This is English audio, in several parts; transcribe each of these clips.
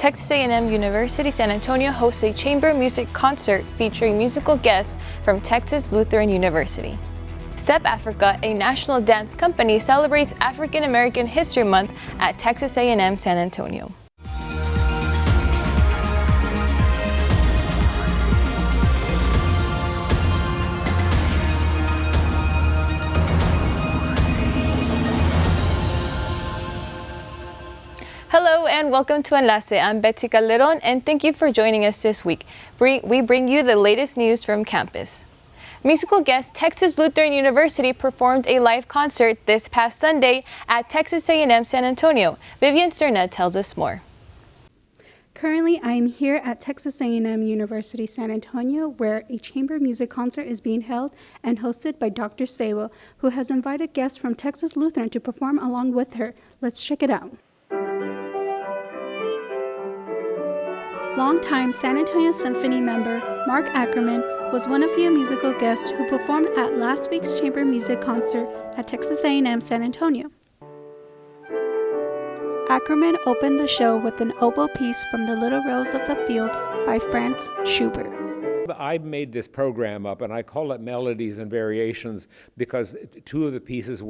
Texas A&M University-San Antonio hosts a chamber music concert featuring musical guests from Texas Lutheran University. Step Africa, a national dance company, celebrates African American History Month at Texas A&M San Antonio. Hello and welcome to Enlace. I'm Betsy Calderon and thank you for joining us this week. We bring you the latest news from campus. Musical guest Texas Lutheran University performed a live concert this past Sunday at Texas A&M San Antonio. Vivian tells us more. Currently, I am here at Texas A&M University-San Antonio, where a chamber music concert is being held and hosted by Dr. Silva, who has invited guests from Texas Lutheran to perform along with her. Let's check it out. Longtime San Antonio Symphony member Mark Ackerman was one of few musical guests who performed at last week's chamber music concert at Texas A&M San Antonio. Ackerman opened the show with an oboe piece from The Little Rose of the Field by Franz Schubert. I made this program up and I call it Melodies and Variations because two of the pieces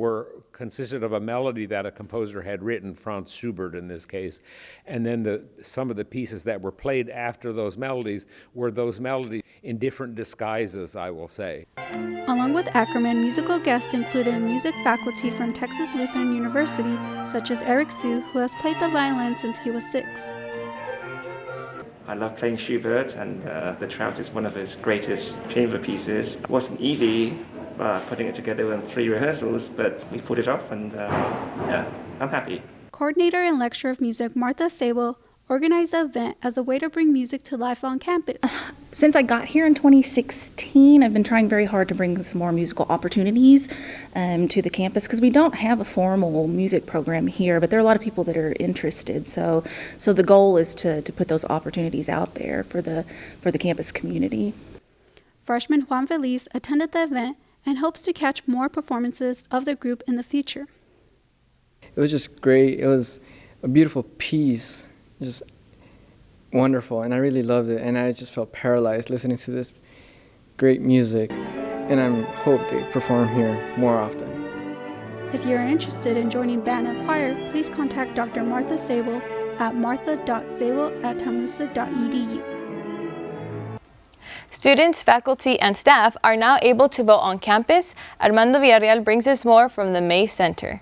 consisted of a melody that a composer had written, Franz Schubert in this case, and then some of the pieces that were played after those melodies were those melodies in different disguises, I will say. Along with Ackerman, musical guests included music faculty from Texas Lutheran University, such as Eric Sue, who has played the violin since he was 6. I love playing Schubert, and the Trout is one of his greatest chamber pieces. It wasn't easy putting it together in 3 rehearsals, but we pulled it off, and I'm happy. Coordinator and lecturer of music Martha Sable organized the event as a way to bring music to life on campus. Since I got here in 2016, I've been trying very hard to bring some more musical opportunities to the campus because we don't have a formal music program here, but there are a lot of people that are interested. So the goal is to put those opportunities out there for the campus community. Freshman Juan Feliz attended the event and hopes to catch more performances of the group in the future. It was just great. It was a beautiful piece. Just wonderful, and I really loved it, and I just felt paralyzed listening to this great music, and I hope they perform here more often. If you're interested in joining band or choir, please contact Dr. Martha Sable at martha.sable@tamusa.edu. Students, faculty, and staff are now able to vote on campus. Armando Villarreal brings us more from the May Center.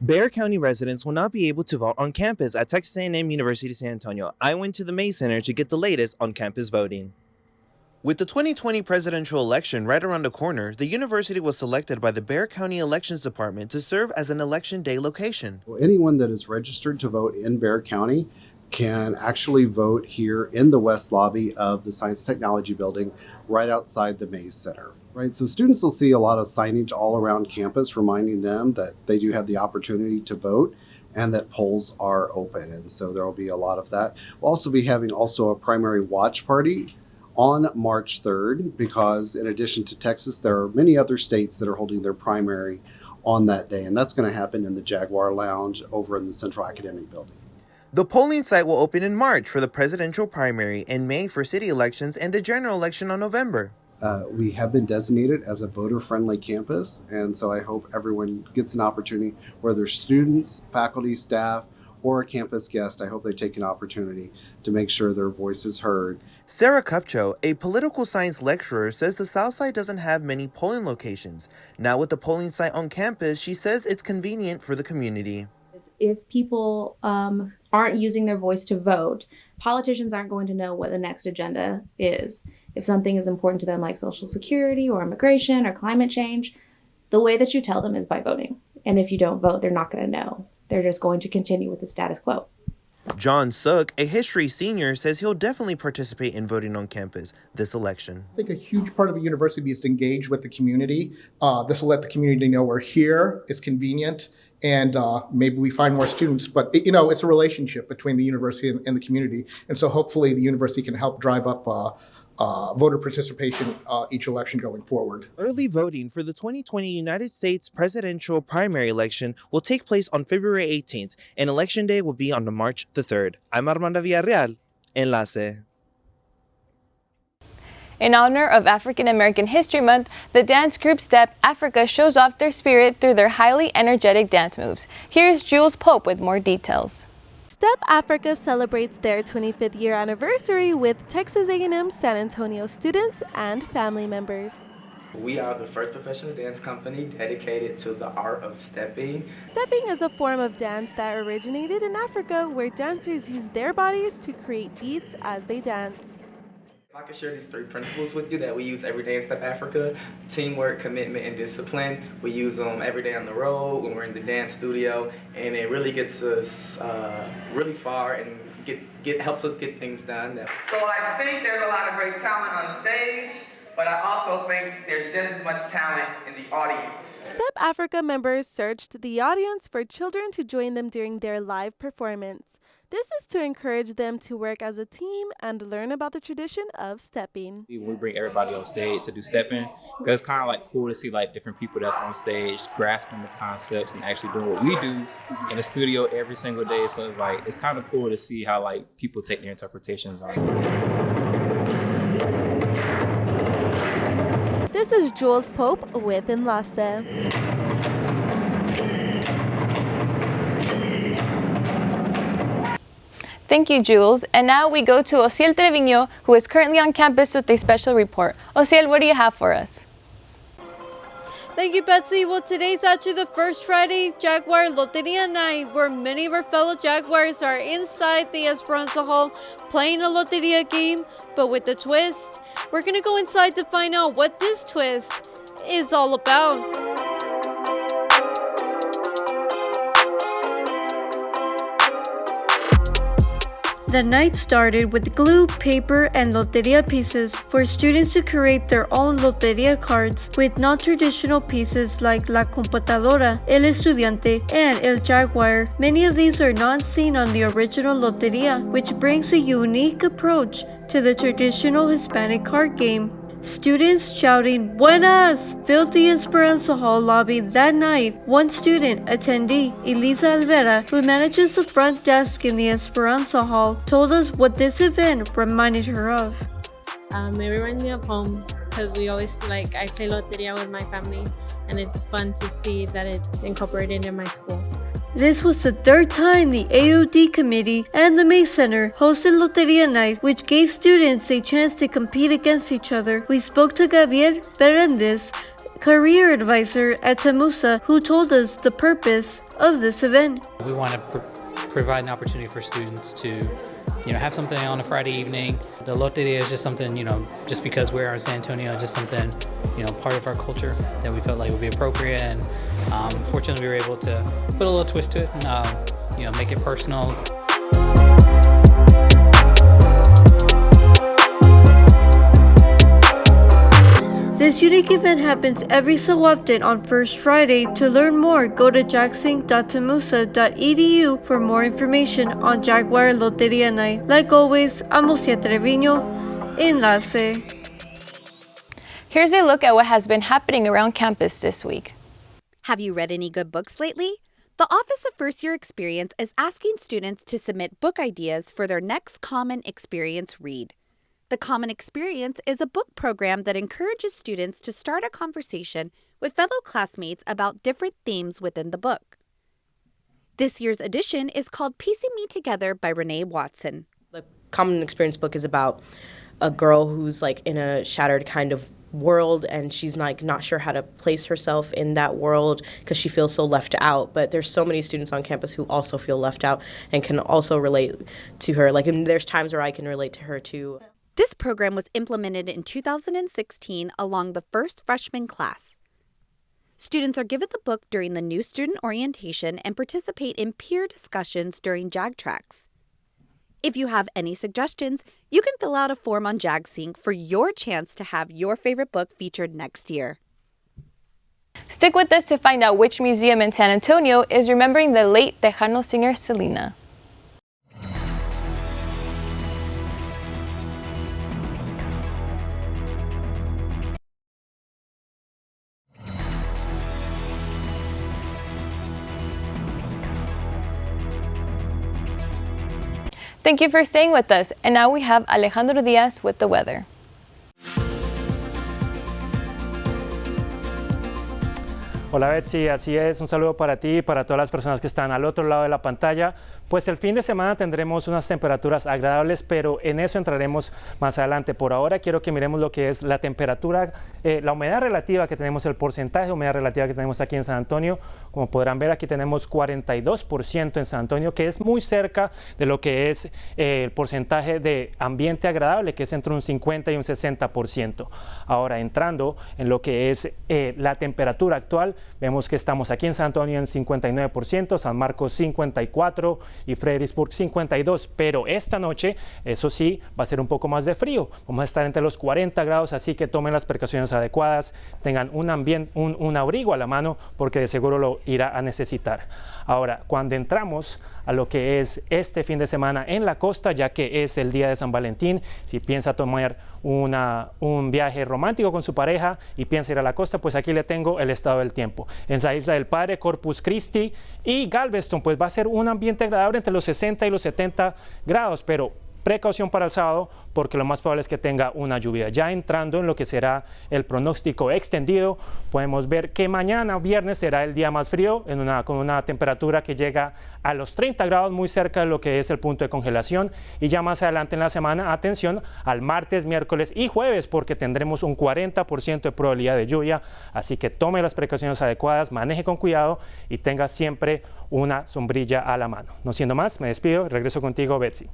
Bexar County residents will not be able to vote on campus at Texas A&M University-San Antonio. I went to the May Center to get the latest on campus voting. With the 2020 presidential election right around the corner, the university was selected by the Bexar County Elections Department to serve as an election day location. Well, anyone that is registered to vote in Bexar County can actually vote here in the west lobby of the Science Technology Building right outside the May Center. Right, so students will see a lot of signage all around campus reminding them that they do have the opportunity to vote and that polls are open, and so there will be a lot of that. We'll also be having a primary watch party on March 3rd because in addition to Texas, there are many other states that are holding their primary on that day, and that's going to happen in the Jaguar Lounge over in the Central Academic Building. The polling site will open in March for the presidential primary and May for city elections and the general election on November. We have been designated as a voter-friendly campus, and so I hope everyone gets an opportunity, whether students, faculty, staff, or a campus guest. I hope they take an opportunity to make sure their voice is heard. Sarah Kupcho, a political science lecturer, says the South Side doesn't have many polling locations. Now with the polling site on campus, she says it's convenient for the community. If people aren't using their voice to vote, politicians aren't going to know what the next agenda is. If something is important to them like Social Security or immigration or climate change, the way that you tell them is by voting. And if you don't vote, they're not going to know. They're just going to continue with the status quo. John Sook, a history senior, says he'll definitely participate in voting on campus this election. I think a huge part of a university is to engage with the community. This will let the community know we're here, it's convenient, and maybe we find more students. But, it's a relationship between the university and the community. And so hopefully the university can help drive up voter participation each election going forward. Early voting for the 2020 United States presidential primary election will take place on February 18th, and Election Day will be on March the 3rd. I'm Armando Villarreal, Enlace. In honor of African American History Month, the dance group Step Africa shows off their spirit through their highly energetic dance moves. Here's Jewelz Pope with more details. Step Africa celebrates their 25th year anniversary with Texas A&M San Antonio students and family members. We are the first professional dance company dedicated to the art of stepping. Stepping is a form of dance that originated in Africa where dancers use their bodies to create beats as they dance. I can share these 3 principles with you that we use every day in Step Africa: teamwork, commitment, and discipline. We use them every day on the road, when we're in the dance studio, and it really gets us really far and helps us get things done. So I think there's a lot of great talent on stage, but I also think there's just as much talent in the audience. Step Africa members searched the audience for children to join them during their live performance. This is to encourage them to work as a team and learn about the tradition of stepping. We bring everybody on stage to do stepping, because it's kind of like cool to see like different people that's on stage grasping the concepts and actually doing what we do in the studio every single day. So it's kind of cool to see how like people take their interpretations on it. This is Jewelz Pope with Enlace. Thank you, Jewelz. And now we go to Oziel Treviño, who is currently on campus with a special report. Oziel, what do you have for us? Thank you, Betsy. Well, today's actually the first Friday Jaguar Loteria night, where many of our fellow Jaguars are inside the Esperanza Hall playing a Loteria game, but with a twist. We're going to go inside to find out what this twist is all about. The night started with glue, paper, and loteria pieces for students to create their own loteria cards with non-traditional pieces like La Computadora, El Estudiante, and El Jaguar. Many of these are not seen on the original loteria, which brings a unique approach to the traditional Hispanic card game. Students shouting "Buenas!" filled the Esperanza Hall lobby that night. One student, attendee, Elisa Alvera, who manages the front desk in the Esperanza Hall, told us what this event reminded her of. It reminds me of home, because we always feel like I play Loteria with my family, and it's fun to see that it's incorporated in my school. This was the third time the AOD committee and the May Center hosted Loteria Night, which gave students a chance to compete against each other. We spoke to Gabriela Hernandez, career advisor at Tamusa, who told us the purpose of this event. We want to provide an opportunity for students to have something on a Friday evening. The Loteria is just something, just because we're in San Antonio, just something, part of our culture that we felt like would be appropriate. And fortunately, we were able to put a little twist to it and, make it personal. This unique event happens every so often on First Friday. To learn more, go to jacksing.tamusa.edu for more information on Jaguar Loteria Night. Like always, I'm Oziel Treviño, Enlace. Here's a look at what has been happening around campus this week. Have you read any good books lately? The Office of First Year Experience is asking students to submit book ideas for their next Common Experience read. The Common Experience is a book program that encourages students to start a conversation with fellow classmates about different themes within the book. This year's edition is called Piecing Me Together by Renee Watson. The Common Experience book is about a girl who's in a shattered kind of world, and she's not sure how to place herself in that world because she feels so left out. But there's so many students on campus who also feel left out and can also relate to her. And there's times where I can relate to her too. This program was implemented in 2016 along the first freshman class. Students are given the book during the new student orientation and participate in peer discussions during JAG tracks. If you have any suggestions, you can fill out a form on JagSync for your chance to have your favorite book featured next year. Stick with us to find out which museum in San Antonio is remembering the late Tejano singer Selena. Thank you for staying with us. And now we have Alejandro Diaz with the weather. Hola Betsy, así es, un saludo para ti y para todas las personas que están al otro lado de la pantalla. Pues el fin de semana tendremos unas temperaturas agradables, pero en eso entraremos más adelante. Por ahora quiero que miremos lo que es la temperatura, la humedad relativa que tenemos, el porcentaje de humedad relativa que tenemos aquí en San Antonio. Como podrán ver, aquí tenemos 42% en San Antonio, que es muy cerca de lo que es el porcentaje de ambiente agradable, que es entre un 50 y un 60%. Ahora, entrando en lo que es la temperatura actual, vemos que estamos aquí en San Antonio en 59%, San Marcos 54% y Fredericksburg 52%, pero esta noche, eso sí, va a ser un poco más de frío. Vamos a estar entre los 40 grados, así que tomen las precauciones adecuadas, tengan un abrigo a la mano, porque de seguro lo irá a necesitar. Ahora, cuando entramos a lo que es este fin de semana en la costa, ya que es el día de San Valentín, si piensa tomar un viaje romántico con su pareja y piensa ir a la costa, pues aquí le tengo el estado del tiempo. En la Isla del Padre, Corpus Christi y Galveston, pues va a ser un ambiente agradable entre los 60 y los 70 grados, pero precaución para el sábado, porque lo más probable es que tenga una lluvia. Ya entrando en lo que será el pronóstico extendido, podemos ver que mañana viernes será el día más frío, con una temperatura que llega a los 30 grados, muy cerca de lo que es el punto de congelación. Y ya más adelante en la semana, atención al martes, miércoles y jueves, porque tendremos un 40% de probabilidad de lluvia. Así que tome las precauciones adecuadas, maneje con cuidado y tenga siempre una sombrilla a la mano. No siendo más, me despido. Regreso contigo, Betsy.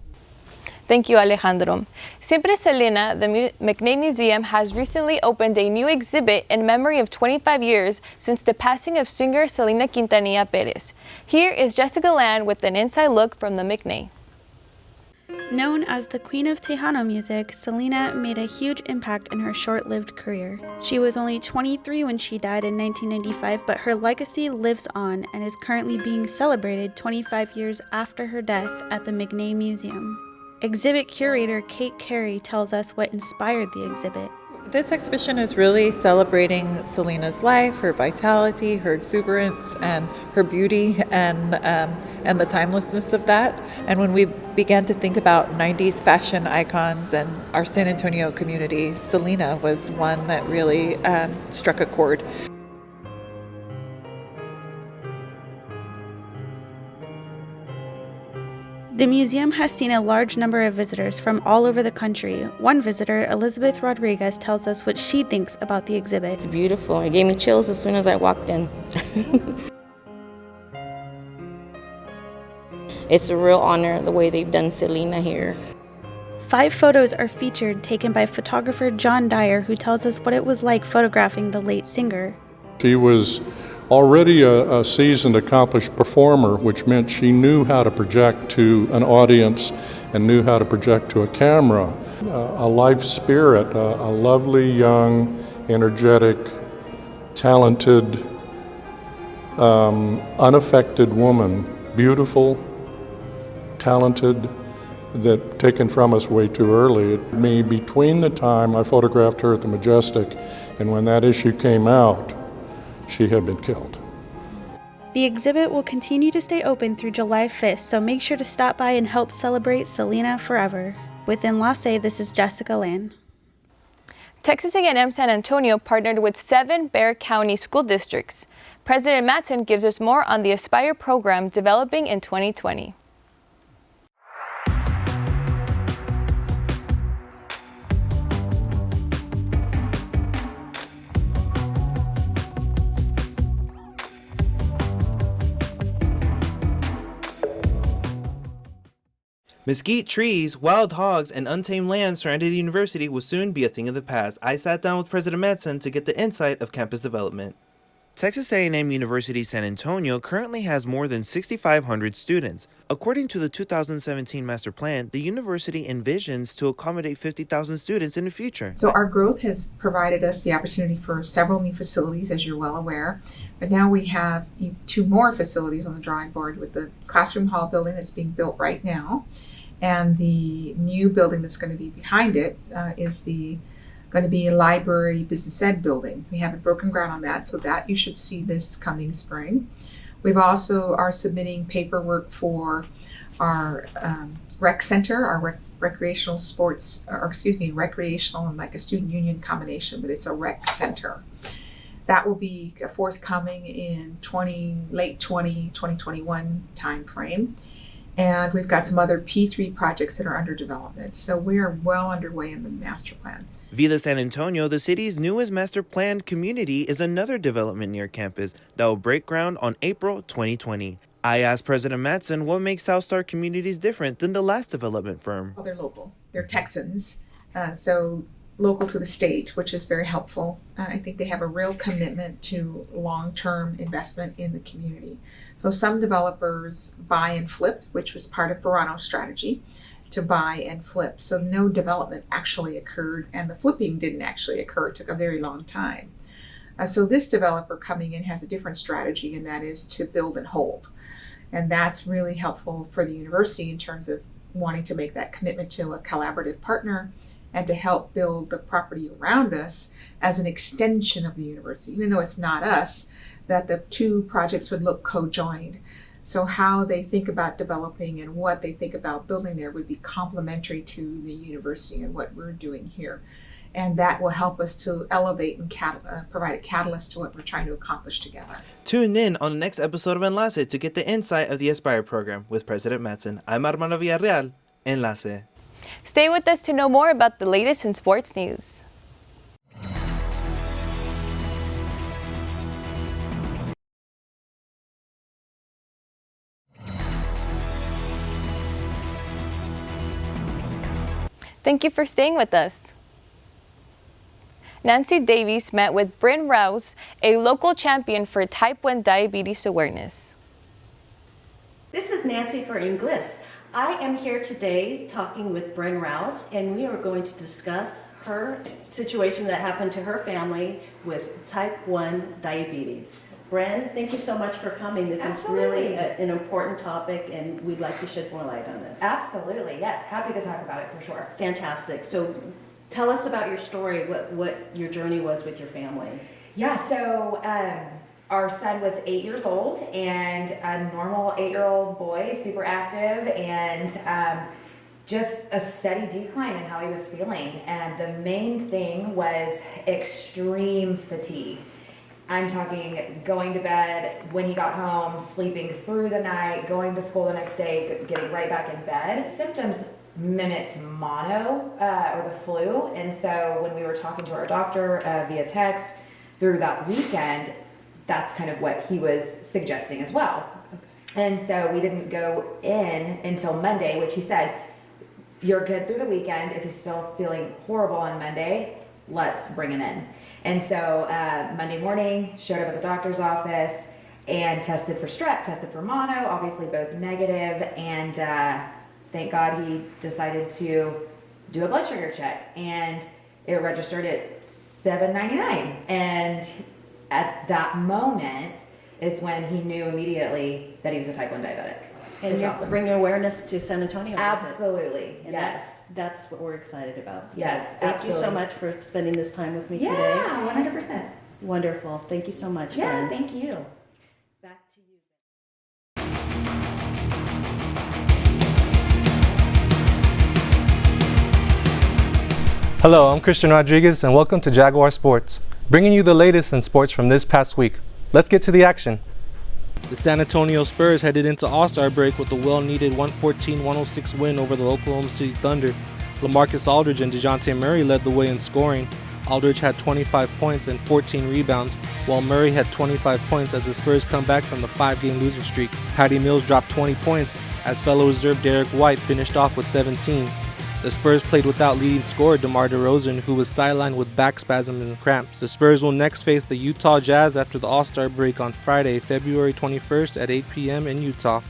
Thank you, Alejandro. Siempre Selena, the McNay Museum has recently opened a new exhibit in memory of 25 years since the passing of singer Selena Quintanilla Perez. Here is Jessica Lann with an inside look from the McNay. Known as the Queen of Tejano music, Selena made a huge impact in her short-lived career. She was only 23 when she died in 1995, but her legacy lives on and is currently being celebrated 25 years after her death at the McNay Museum. Exhibit curator Kate Carey tells us what inspired the exhibit. This exhibition is really celebrating Selena's life, her vitality, her exuberance, and her beauty, and the timelessness of that. And when we began to think about 90s fashion icons and our San Antonio community, Selena was one that really struck a chord. The museum has seen a large number of visitors from all over the country. One visitor, Elizabeth Rodriguez, tells us what she thinks about the exhibit. It's beautiful. It gave me chills as soon as I walked in. It's a real honor the way they've done Selena here. 5 photos are featured, taken by photographer John Dyer, who tells us what it was like photographing the late singer. She was already a seasoned, accomplished performer, which meant she knew how to project to an audience and knew how to project to a camera. A life spirit, a lovely, young, energetic, talented, unaffected woman, beautiful, talented, that taken from us way too early. Between the time I photographed her at the Majestic and when that issue came out, she had been killed. The exhibit will continue to stay open through July 5th, so make sure to stop by and help celebrate Selena forever. With Enlace, this is Jessica Lann. Texas A&M San Antonio partnered with 7 Bexar County school districts. President Matson gives us more on the Aspire program developing in 2020. Mesquite trees, wild hogs, and untamed land surrounding the university will soon be a thing of the past. I sat down with President Matson to get the insight of campus development. Texas A&M University-San Antonio currently has more than 6,500 students. According to the 2017 master plan, the university envisions to accommodate 50,000 students in the future. So our growth has provided us the opportunity for several new facilities, as you're well aware. But now we have 2 more facilities on the drawing board, with the classroom hall building that's being built right now. And the new building that's going to be behind it is going to be a library business ed building. We haven't broken ground on that, so that you should see this coming spring. We've also are submitting paperwork for our rec center, our recreational sports, recreational and like a student union combination, but it's a rec center. That will be forthcoming in late 2021 timeframe. And we've got some other P3 projects that are under development. So we are well underway in the master plan. Vida San Antonio, the city's newest master planned community, is another development near campus that will break ground on April 2020. I asked President Mattson what makes Southstar Communities different than the last development firm. Well, they're local. They're Texans. So local to the state, which is very helpful. I think they have a real commitment to long-term investment in the community. So some developers buy and flip, which was part of Verano's strategy, to buy and flip. So no development actually occurred, and the flipping didn't actually occur. It took a very long time. So this developer coming in has a different strategy, and that is to build and hold. And that's really helpful for the university in terms of wanting to make that commitment to a collaborative partner and to help build the property around us as an extension of the university, even though it's not us, that the two projects would look co-joined. So how they think about developing and what they think about building there would be complementary to the university and what we're doing here. And that will help us to elevate and provide a catalyst to what we're trying to accomplish together. Tune in on the next episode of Enlace to get the insight of the Aspire program with President Mattson. I'm Armando Villarreal, Enlace. Stay with us to know more about the latest in sports news. Thank you for staying with us. Nancy Davies met with Bryn Rouse, a local champion for type 1 diabetes awareness. This is Nancy for Enlace. I am here today talking with Bryn Rouse, and we are going to discuss her situation that happened to her family with type 1 diabetes. Bryn, thank you so much for coming. This Absolutely. is really an important topic, and we'd like to shed more light on this. Absolutely, yes. Happy to talk about it for sure. Fantastic. So tell us about your story, what your journey was with your family. Yeah, so our son was 8 years old and a normal 8-year-old boy, super active, and just a steady decline in how he was feeling. And the main thing was extreme fatigue. I'm talking going to bed, when he got home, sleeping through the night, going to school the next day, getting right back in bed. Symptoms mimicked mono or the flu. And so when we were talking to our doctor via text through that weekend, that's kind of what he was suggesting as well. Okay. And so we didn't go in until Monday, which he said, you're good through the weekend. If he's still feeling horrible on Monday, let's bring him in. And so Monday morning, showed up at the doctor's office and tested for strep, tested for mono, obviously both negative, and thank God he decided to do a blood sugar check, and it registered at 799. And at that moment is when he knew immediately that he was a type 1 diabetic. And you're awesome. bringing awareness to San Antonio. Absolutely, and yes. That's what we're excited about. So yes, thank you so much for spending this time with me today. Yeah, 100%. Wonderful. Thank you so much. Yeah, Bryn. thank you. Back to you. Hello, I'm Christian Rodriguez, and welcome to Jaguar Sports, bringing you the latest in sports from this past week. Let's get to the action. The San Antonio Spurs headed into All-Star break with a well-needed 114-106 win over the Oklahoma City Thunder. LaMarcus Aldridge and DeJounte Murray led the way in scoring. Aldridge had 25 points and 14 rebounds, while Murray had 25 points as the Spurs come back from the 5-game losing streak. Patty Mills dropped 20 points as fellow reserve Derek White finished off with 17. The Spurs played without leading scorer DeMar DeRozan, who was sidelined with back spasms and cramps. The Spurs will next face the Utah Jazz after the All-Star break on Friday, February 21st at 8 p.m. in Utah.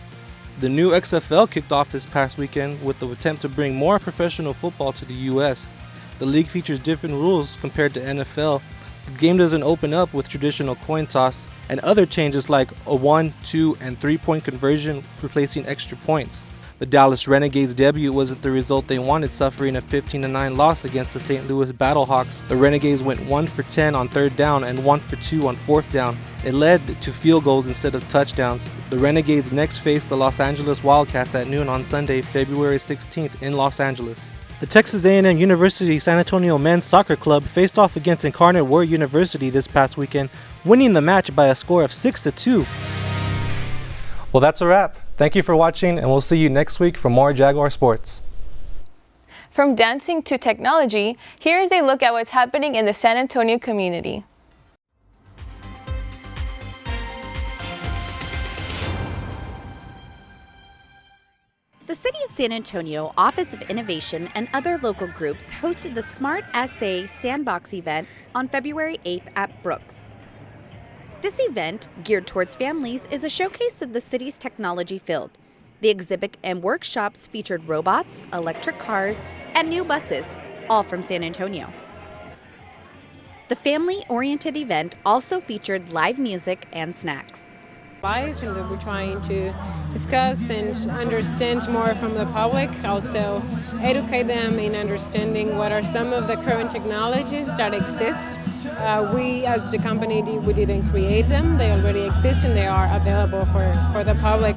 The new XFL kicked off this past weekend with the attempt to bring more professional football to the U.S. The league features different rules compared to NFL. The game doesn't open up with traditional coin toss, and other changes like a 1, 2, and 3-point conversion replacing extra points. The Dallas Renegades' debut wasn't the result they wanted, suffering a 15-9 loss against the St. Louis Battlehawks. The Renegades went 1 for 10 on 3rd down and 1 for 2 on 4th down. It led to field goals instead of touchdowns. The Renegades next faced the Los Angeles Wildcats at noon on Sunday, February 16th in Los Angeles. The Texas A&M University-San Antonio men's soccer club faced off against Incarnate Word University this past weekend, winning the match by a score of 6-2. Well, that's a wrap. Thank you for watching, and we'll see you next week for more Jaguar Sports. From dancing to technology, here is a look at what's happening in the San Antonio community. The City of San Antonio Office of Innovation and other local groups hosted the Smart Essay Sandbox event on February 8th at Brooks. This event, geared towards families, is a showcase of the city's technology field. The exhibit and workshops featured robots, electric cars, and new buses, all from San Antonio. The family-oriented event also featured live music and snacks. Life, and that we're trying to discuss and understand more from the public, also educate them in understanding what are some of the current technologies that exist. We as the company, we didn't create them, they already exist and they are available for the public.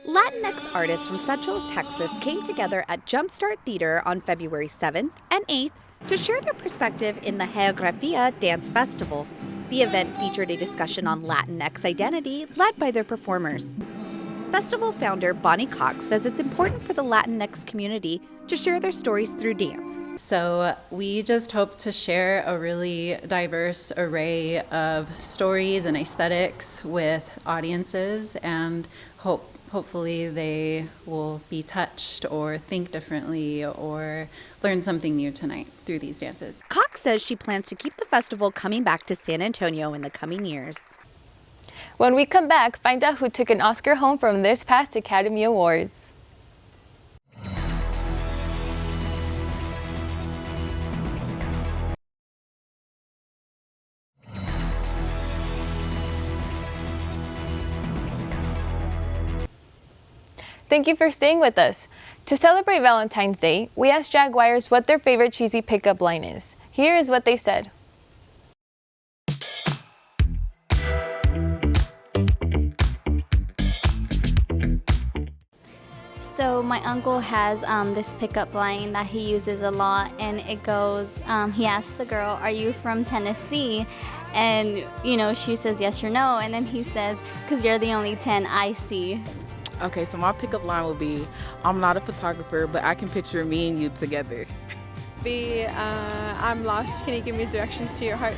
Latinx artists from Central Texas came together at Jumpstart Theater on February 7th and 8th to share their perspective in the Geografia Dance Festival. The event featured a discussion on Latinx identity led by their performers. Festival founder Bonnie Cox says it's important for the Latinx community to share their stories through dance. So we just hope to share a really diverse array of stories and aesthetics with audiences, and hopefully they will be touched or think differently or learn something new tonight through these dances. Cox says she plans to keep the festival coming back to San Antonio in the coming years. When we come back, find out who took an Oscar home from this past Academy Awards. Thank you for staying with us. To celebrate Valentine's Day, we asked Jaguars what their favorite cheesy pickup line is. Here is what they said. So my uncle has this pickup line that he uses a lot, and it goes, he asks the girl, "Are you from Tennessee?" And, she says yes or no, and then he says, "'Cause you're the only 10 I see." Okay, so my pickup line will be, I'm not a photographer, but I can picture me and you together. I'm lost, can you give me directions to your heart?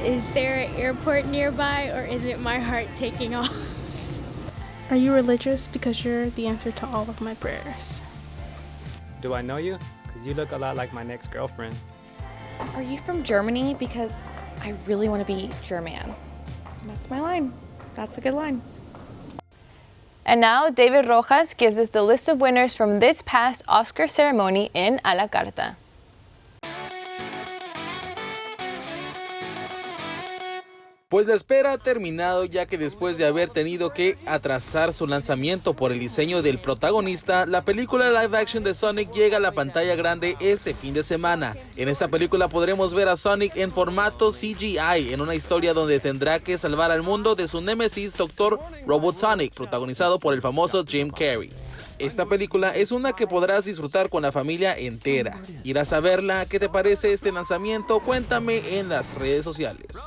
Is there an airport nearby, or is it my heart taking off? Are you religious? Because you're the answer to all of my prayers. Do I know you? Because you look a lot like my next girlfriend. Are you from Germany? Because I really want to be German. That's my line. That's a good line. And now, David Rojas gives us the list of winners from this past Oscar ceremony in A la Carta. Pues la espera ha terminado, ya que después de haber tenido que atrasar su lanzamiento por el diseño del protagonista, la película live action de Sonic llega a la pantalla grande este fin de semana. En esta película podremos ver a Sonic en formato CGI, en una historia donde tendrá que salvar al mundo de su némesis Dr. Robotnik, protagonizado por el famoso Jim Carrey. Esta película es una que podrás disfrutar con la familia entera. ¿Irás a verla? ¿Qué te parece este lanzamiento? Cuéntame en las redes sociales.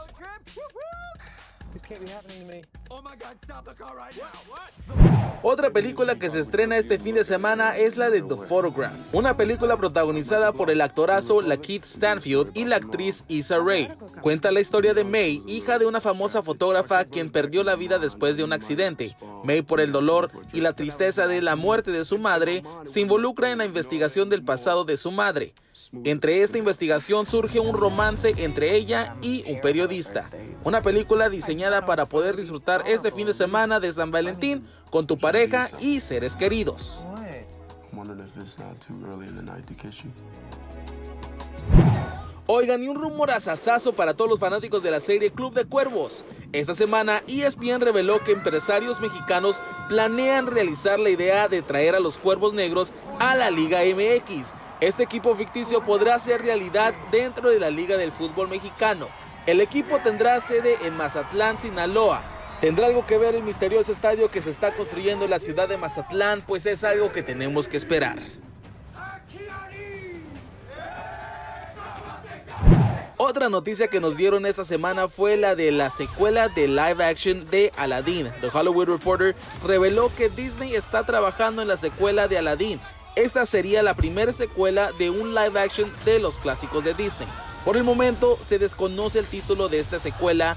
Otra película que se estrena este fin de semana es la de The Photograph, una película protagonizada por el actorazo Lakeith Stanfield y la actriz Issa Rae. Cuenta la historia de May, hija de una famosa fotógrafa quien perdió la vida después de un accidente. May, por el dolor y la tristeza de la muerte de su madre, se involucra en la investigación del pasado de su madre. Entre esta investigación surge un romance entre ella y un periodista. Una película diseñada para poder disfrutar este fin de semana de San Valentín con tu pareja y seres queridos. Oigan, y un rumor asasazo para todos los fanáticos de la serie Club de Cuervos. Esta semana, ESPN reveló que empresarios mexicanos planean realizar la idea de traer a los Cuervos Negros a la Liga MX. Este equipo ficticio podrá ser realidad dentro de la Liga del Fútbol Mexicano. El equipo tendrá sede en Mazatlán, Sinaloa. ¿Tendrá algo que ver el misterioso estadio que se está construyendo en la ciudad de Mazatlán? Pues es algo que tenemos que esperar. Otra noticia que nos dieron esta semana fue la de la secuela de live action de Aladdin. The Hollywood Reporter reveló que Disney está trabajando en la secuela de Aladdin. Esta sería la primera secuela de un live action de los clásicos de Disney. Por el momento se desconoce el título de esta secuela,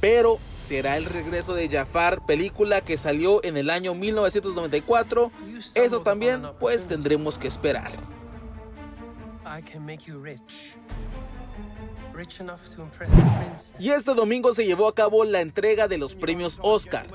pero será el regreso de Jafar, película que salió en el año 1994. Eso también pues tendremos que esperar. Y este domingo se llevó a cabo la entrega de los premios Oscar.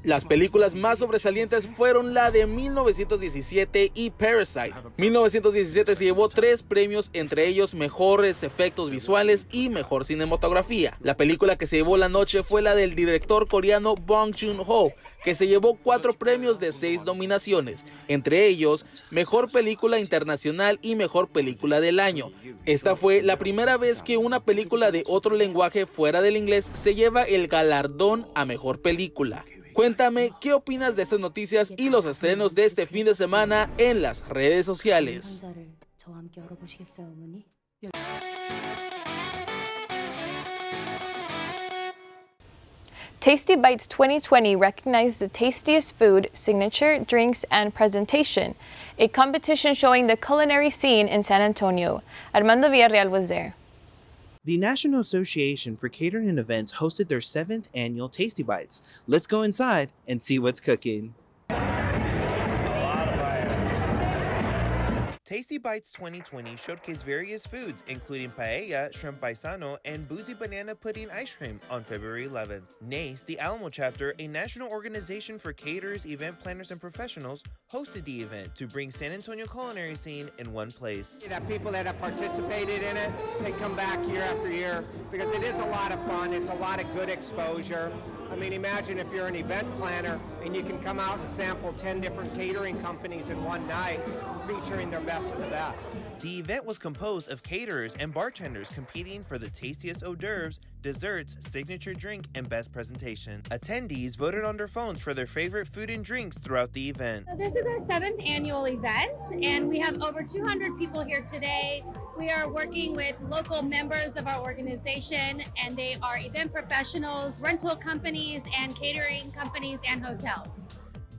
Las películas más sobresalientes fueron la de 1917 y Parasite. 1917 se llevó 3 premios, entre ellos mejores efectos visuales y mejor cinematografía. La película que se llevó la noche fue la del director coreano Bong Joon-ho, que se llevó 4 premios de 6 nominaciones, entre ellos mejor película internacional y mejor película del año. Esta fue la primera vez que una película de otro lenguaje fuera del inglés se lleva el galardón a mejor película. Cuéntame qué opinas de estas noticias y los estrenos de este fin de semana en las redes sociales. Tasty Bites 2020 recognized the tastiest food, signature, drinks, and presentation, a competition showing the culinary scene in San Antonio. Armando Villarreal was there. The National Association for Catering and Events hosted their 7th annual Tasty Bites. Let's go inside and see what's cooking. Tasty Bites 2020 showcased various foods, including paella, shrimp paisano, and boozy banana pudding ice cream on February 11th. NACE, the Alamo chapter, a national organization for caterers, event planners, and professionals, hosted the event to bring San Antonio culinary scene in one place. That people that have participated in it, they come back year after year because it is a lot of fun. It's a lot of good exposure. I mean, imagine if you're an event planner and you can come out and sample 10 different catering companies in one night, featuring their best of the best. The event was composed of caterers and bartenders competing for the tastiest hors d'oeuvres, desserts, signature drink, and best presentation. Attendees voted on their phones for their favorite food and drinks throughout the event. So this is our 7th annual event, and we have over 200 people here today. We are working with local members of our organization, and they are event professionals, rental companies, and catering companies and hotels.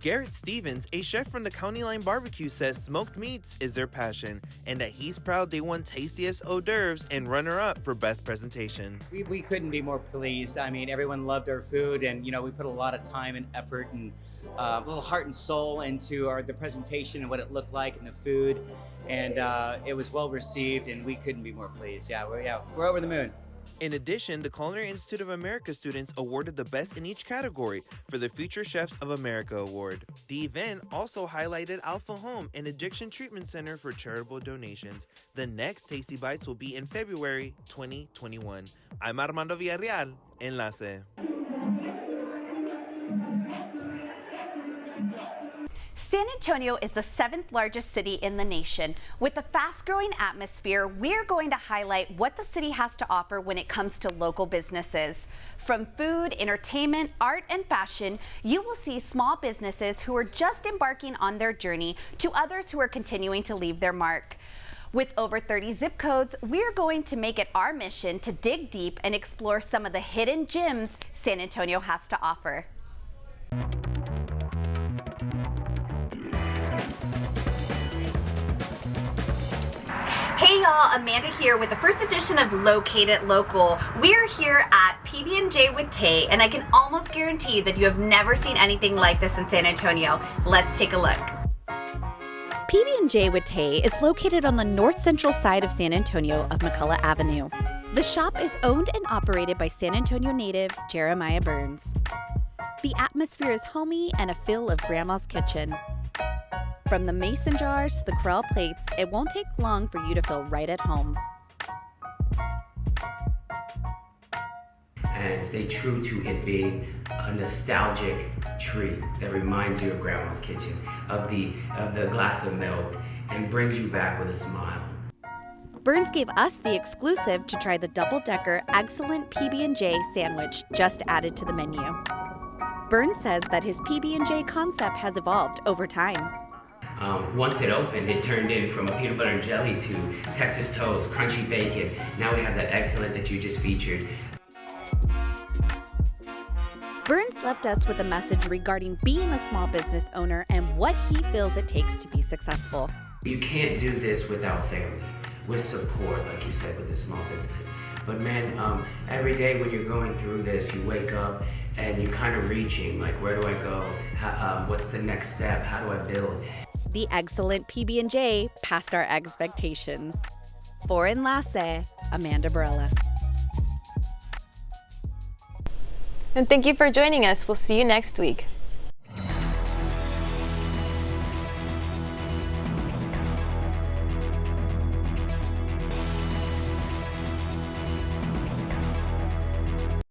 Garrett Stevens, a chef from the County Line Barbecue, says smoked meats is their passion and that he's proud they won tastiest hors d'oeuvres and runner-up for best presentation. We couldn't be more pleased. I mean, everyone loved our food, and we put a lot of time and effort and a little heart and soul into the presentation and what it looked like and the food, and it was well received, and we couldn't be more pleased. We're over the moon. In addition, the Culinary Institute of America students awarded the best in each category for the Future Chefs of America Award. The event also highlighted Alpha Home, an addiction treatment center for charitable donations. The next Tasty Bites will be in February 2021. I'm Armando Villarreal, Enlace. San Antonio is the 7th largest city in the nation. With a fast-growing atmosphere, we're going to highlight what the city has to offer when it comes to local businesses. From food, entertainment, art, and fashion, you will see small businesses who are just embarking on their journey to others who are continuing to leave their mark. With over 30 zip codes, we're going to make it our mission to dig deep and explore some of the hidden gems San Antonio has to offer. Hey y'all, Amanda here with the first edition of Locate It Local. We're here at PB&J with Tay, and I can almost guarantee that you have never seen anything like this in San Antonio. Let's take a look. PB&J with Tay is located on the north central side of San Antonio of McCullough Avenue. The shop is owned and operated by San Antonio native Jeremiah Burns. The atmosphere is homey and a feel of Grandma's kitchen. From the mason jars to the corral plates, it won't take long for you to feel right at home. and stay true to it being a nostalgic treat that reminds you of grandma's kitchen, of the glass of milk, and brings you back with a smile. Burns gave us the exclusive to try the double-decker excellent PB&J sandwich just added to the menu. Burns says that his PB&J concept has evolved over time. Once it opened, it turned in from a peanut butter and jelly to Texas toast, crunchy bacon. Now we have that excellent that you just featured. Burns left us with a message regarding being a small business owner and what he feels it takes to be successful. You can't do this without family, with support, like you said, with the small businesses. But man, every day when you're going through this, you wake up and you're kind of reaching, like, where do I go? What's the next step? How do I build? The excellent PB&J passed our expectations. For Enlace, Amanda Barela. And thank you for joining us. We'll see you next week.